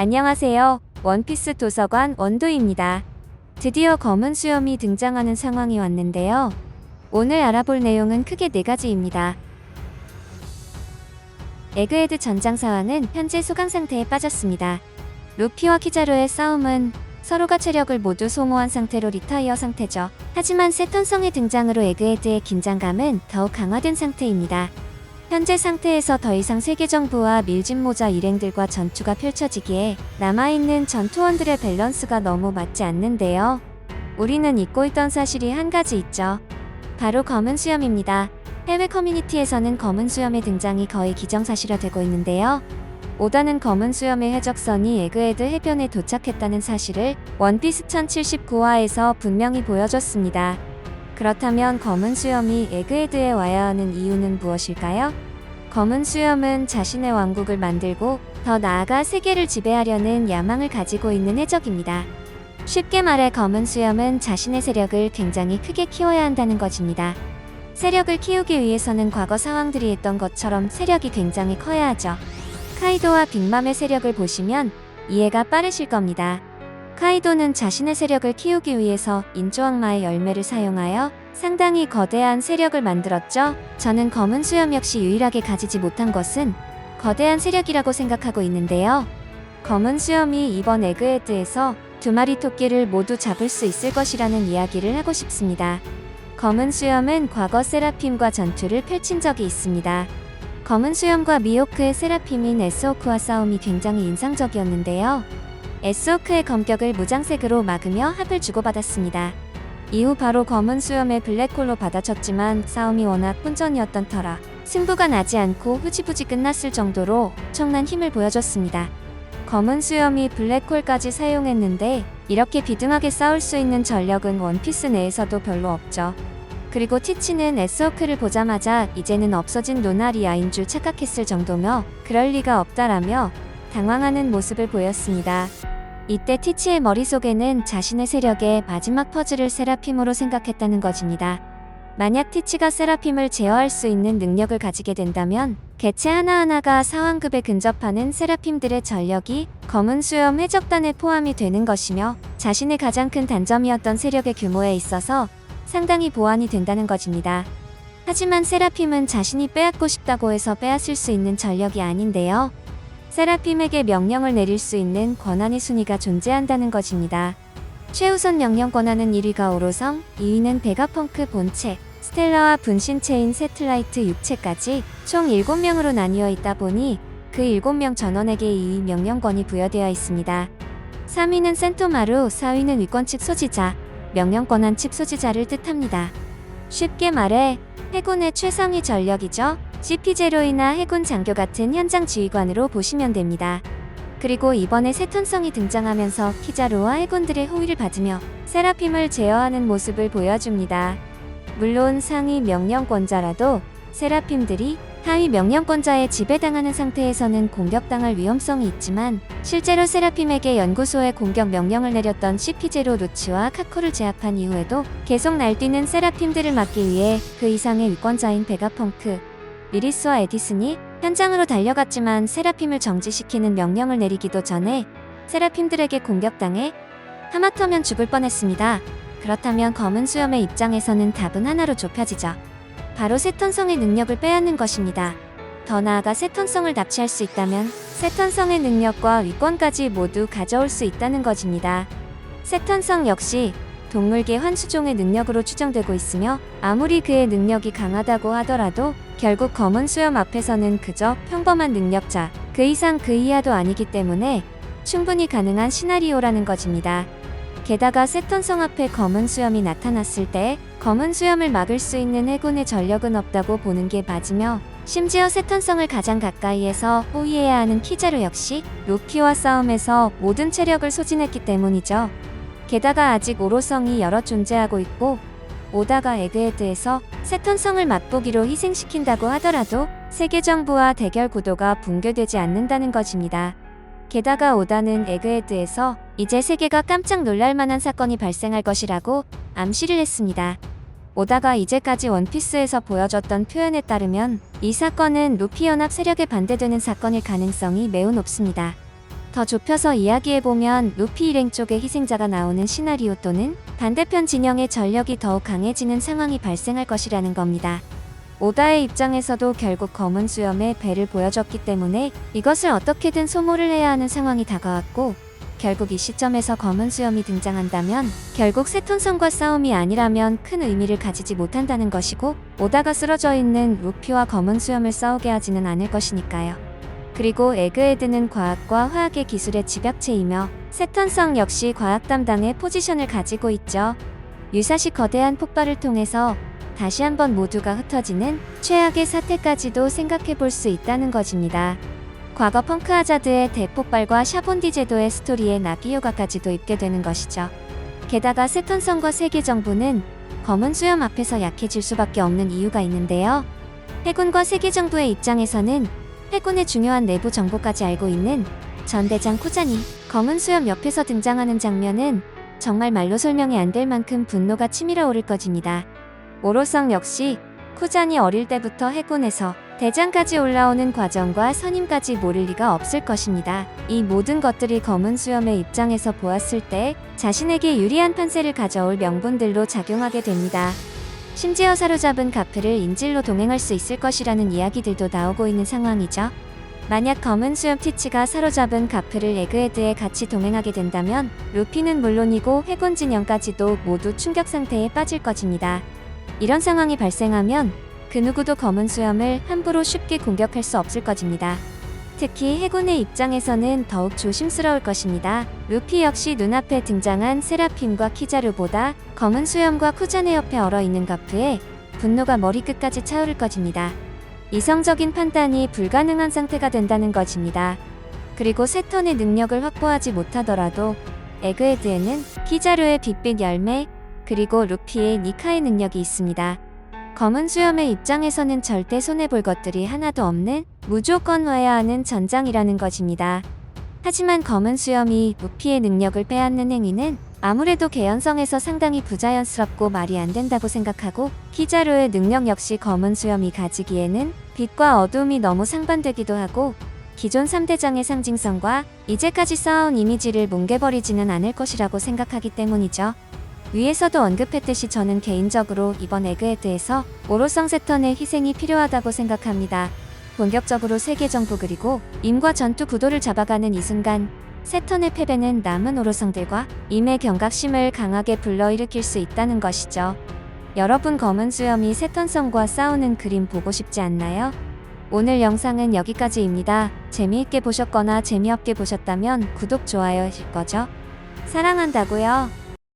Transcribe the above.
안녕하세요. 원피스 도서관 원도입니다. 드디어 검은 수염이 등장하는 상황이 왔는데요. 오늘 알아볼 내용은 크게 4가지입니다. 에그헤드 전장 상황은 현재 소강 상태에 빠졌습니다. 루피와 키자루의 싸움은 서로가 체력을 모두 소모한 상태로 리타이어 상태죠. 하지만 세턴성의 등장으로 에그헤드의 긴장감은 더욱 강화된 상태입니다. 현재 상태에서 더 이상 세계정부와 밀짚모자 일행들과 전투가 펼쳐지기에 남아있는 전투원들의 밸런스가 너무 맞지 않는데요. 우리는 잊고 있던 사실이 한 가지 있죠. 바로 검은 수염입니다. 해외 커뮤니티에서는 검은 수염의 등장이 거의 기정사실화되고 있는데요. 오다는 검은 수염의 해적선이 에그헤드 해변에 도착했다는 사실을 원피스 1079화에서 분명히 보여줬습니다. 그렇다면 검은 수염이 에그헤드에 와야 하는 이유는 무엇일까요? 검은 수염은 자신의 왕국을 만들고 더 나아가 세계를 지배하려는 야망을 가지고 있는 해적입니다. 쉽게 말해 검은 수염은 자신의 세력을 굉장히 크게 키워야 한다는 것입니다. 세력을 키우기 위해서는 과거 상황들이 했던 것처럼 세력이 굉장히 커야 하죠. 카이도와 빅맘의 세력을 보시면 이해가 빠르실 겁니다. 카이도는 자신의 세력을 키우기 위해서 인조악마의 열매를 사용하여 상당히 거대한 세력을 만들었죠. 저는 검은 수염 역시 유일하게 가지지 못한 것은 거대한 세력이라고 생각하고 있는데요. 검은 수염이 이번 에그헤드에서 2마리 토끼를 모두 잡을 수 있을 것이라는 이야기를 하고 싶습니다. 검은 수염은 과거 세라핌과 전투를 펼친 적이 있습니다. 검은 수염과 미호크의 세라핌인 에스호크와 싸움이 굉장히 인상적이었는데요. 에스호크의 검격을 무장색으로 막으며 합을 주고받았습니다. 이후 바로 검은 수염의 블랙홀로 받아쳤지만 싸움이 워낙 혼전이었던 터라 승부가 나지 않고 흐지부지 끝났을 정도로 엄청난 힘을 보여줬습니다. 검은 수염이 블랙홀까지 사용했는데 이렇게 비등하게 싸울 수 있는 전력은 원피스 내에서도 별로 없죠. 그리고 티치는 에스호크를 보자마자 이제는 없어진 루나리아인 줄 착각했을 정도며 그럴 리가 없다라며 당황하는 모습을 보였습니다. 이때 티치의 머릿속에는 자신의 세력의 마지막 퍼즐을 세라핌으로 생각했다는 것입니다. 만약 티치가 세라핌을 제어할 수 있는 능력을 가지게 된다면 개체 하나하나가 사왕급에 근접하는 세라핌들의 전력이 검은 수염 해적단에 포함이 되는 것이며 자신의 가장 큰 단점이었던 세력의 규모에 있어서 상당히 보완이 된다는 것입니다. 하지만 세라핌은 자신이 빼앗고 싶다고 해서 빼앗을 수 있는 전력이 아닌데요. 세라핌에게 명령을 내릴 수 있는 권한의 순위가 존재한다는 것입니다. 최우선 명령 권한은 1위가 오로성, 2위는 베가펑크 본체, 스텔라와 분신체인 세틀라이트 육체까지 총 7명으로 나뉘어 있다 보니 그 7명 전원에게 2위 명령권이 부여되어 있습니다. 3위는 센토마루, 4위는 위권측 소지자, 명령권한 측 소지자를 뜻합니다. 쉽게 말해 해군의 최상위 전력이죠. CP0이나 해군 장교 같은 현장 지휘관으로 보시면 됩니다. 그리고 이번에 세턴성이 등장하면서 키자루와 해군들의 호위를 받으며 세라핌을 제어하는 모습을 보여줍니다. 물론 상위 명령권자라도 세라핌들이 하위 명령권자에 지배당하는 상태에서는 공격당할 위험성이 있지만 실제로 세라핌에게 연구소에 공격 명령을 내렸던 CP0 루치와 카코를 제압한 이후에도 계속 날뛰는 세라핌들을 막기 위해 그 이상의 위권자인 베가펑크, 리리스와 에디슨이 현장으로 달려갔지만 세라핌을 정지시키는 명령을 내리기도 전에 세라핌들에게 공격당해 하마터면 죽을 뻔했습니다. 그렇다면 검은 수염의 입장에서는 답은 하나로 좁혀지죠. 바로 세턴성의 능력을 빼앗는 것입니다. 더 나아가 세턴성을 납치할 수 있다면 세턴성의 능력과 위권까지 모두 가져올 수 있다는 것입니다. 세턴성 역시 동물계 환수종의 능력으로 추정되고 있으며 아무리 그의 능력이 강하다고 하더라도 결국 검은 수염 앞에서는 그저 평범한 능력자, 그 이상 그 이하도 아니기 때문에 충분히 가능한 시나리오라는 것입니다. 게다가 세턴성 앞에 검은 수염이 나타났을 때 검은 수염을 막을 수 있는 해군의 전력은 없다고 보는 게 맞으며 심지어 세턴성을 가장 가까이에서 호위해야 하는 키자루 역시 루피와 싸움에서 모든 체력을 소진했기 때문이죠. 게다가 아직 오로성이 여러 존재하고 있고 오다가 에그헤드에서 세턴성을 맛보기로 희생시킨다고 하더라도 세계정부와 대결 구도가 붕괴되지 않는다는 것입니다. 게다가 오다는 에그헤드에서 이제 세계가 깜짝 놀랄만한 사건이 발생할 것이라고 암시를 했습니다. 오다가 이제까지 원피스에서 보여줬던 표현에 따르면 이 사건은 루피 연합 세력에 반대되는 사건일 가능성이 매우 높습니다. 더 좁혀서 이야기해보면 루피 일행 쪽의 희생자가 나오는 시나리오 또는 반대편 진영의 전력이 더욱 강해지는 상황이 발생할 것이라는 겁니다. 오다의 입장에서도 결국 검은 수염의 배를 보여줬기 때문에 이것을 어떻게든 소모를 해야 하는 상황이 다가왔고, 결국 이 시점에서 검은 수염이 등장한다면 결국 세톤성과 싸움이 아니라면 큰 의미를 가지지 못한다는 것이고, 오다가 쓰러져 있는 루피와 검은 수염을 싸우게 하지는 않을 것이니까요. 그리고 에그헤드는 과학과 화학의 기술의 집약체이며 세턴성 역시 과학 담당의 포지션을 가지고 있죠. 유사시 거대한 폭발을 통해서 다시 한번 모두가 흩어지는 최악의 사태까지도 생각해 볼 수 있다는 것입니다. 과거 펑크 하자드의 대폭발과 샤본디 제도의 스토리에 나기 효과까지도 입게 되는 것이죠. 게다가 세턴성과 세계 정부는 검은 수염 앞에서 약해질 수밖에 없는 이유가 있는데요. 해군과 세계 정부의 입장에서는 해군의 중요한 내부 정보까지 알고 있는 전 대장 쿠잔이 검은 수염 옆에서 등장하는 장면은 정말 말로 설명이 안 될 만큼 분노가 치밀어 오를 것입니다. 오로성 역시 쿠잔이 어릴 때부터 해군에서 대장까지 올라오는 과정과 선임까지 모를 리가 없을 것입니다. 이 모든 것들이 검은 수염의 입장에서 보았을 때 자신에게 유리한 판세를 가져올 명분들로 작용하게 됩니다. 심지어 사로잡은 가프를 인질로 동행할 수 있을 것이라는 이야기들도 나오고 있는 상황이죠. 만약 검은 수염 티치가 사로잡은 가프를 에그헤드에 같이 동행하게 된다면 루피는 물론이고 해군 진영까지도 모두 충격 상태에 빠질 것입니다. 이런 상황이 발생하면 그 누구도 검은 수염을 함부로 쉽게 공격할 수 없을 것입니다. 특히 해군의 입장에서는 더욱 조심스러울 것입니다. 루피 역시 눈앞에 등장한 세라핌과 키자루보다 검은 수염과 쿠잔의 옆에 얼어있는 가프에 분노가 머리끝까지 차오를 것입니다. 이성적인 판단이 불가능한 상태가 된다는 것입니다. 그리고 세턴의 능력을 확보하지 못하더라도 에그헤드에는 키자루의 빛빛 열매, 그리고 루피의 니카의 능력이 있습니다. 검은 수염의 입장에서는 절대 손해볼 것들이 하나도 없는 무조건 와야 하는 전장이라는 것입니다. 하지만 검은 수염이 루피의 능력을 빼앗는 행위는 아무래도 개연성에서 상당히 부자연스럽고 말이 안 된다고 생각하고, 키자루의 능력 역시 검은 수염이 가지기에는 빛과 어둠이 너무 상반되기도 하고, 기존 3대장의 상징성과 이제까지 쌓아온 이미지를 뭉개버리지는 않을 것이라고 생각하기 때문이죠. 위에서도 언급했듯이 저는 개인적으로 이번 에그헤드에서 오로성 세턴의 희생이 필요하다고 생각합니다. 본격적으로 세계 정부 그리고 임과 전투 구도를 잡아가는 이 순간 세턴의 패배는 남은 오로성들과 임의 경각심을 강하게 불러일으킬 수 있다는 것이죠. 여러분, 검은 수염이 세턴성과 싸우는 그림 보고 싶지 않나요? 오늘 영상은 여기까지입니다. 재미있게 보셨거나 재미없게 보셨다면 구독, 좋아요 하실 거죠? 사랑한다고요.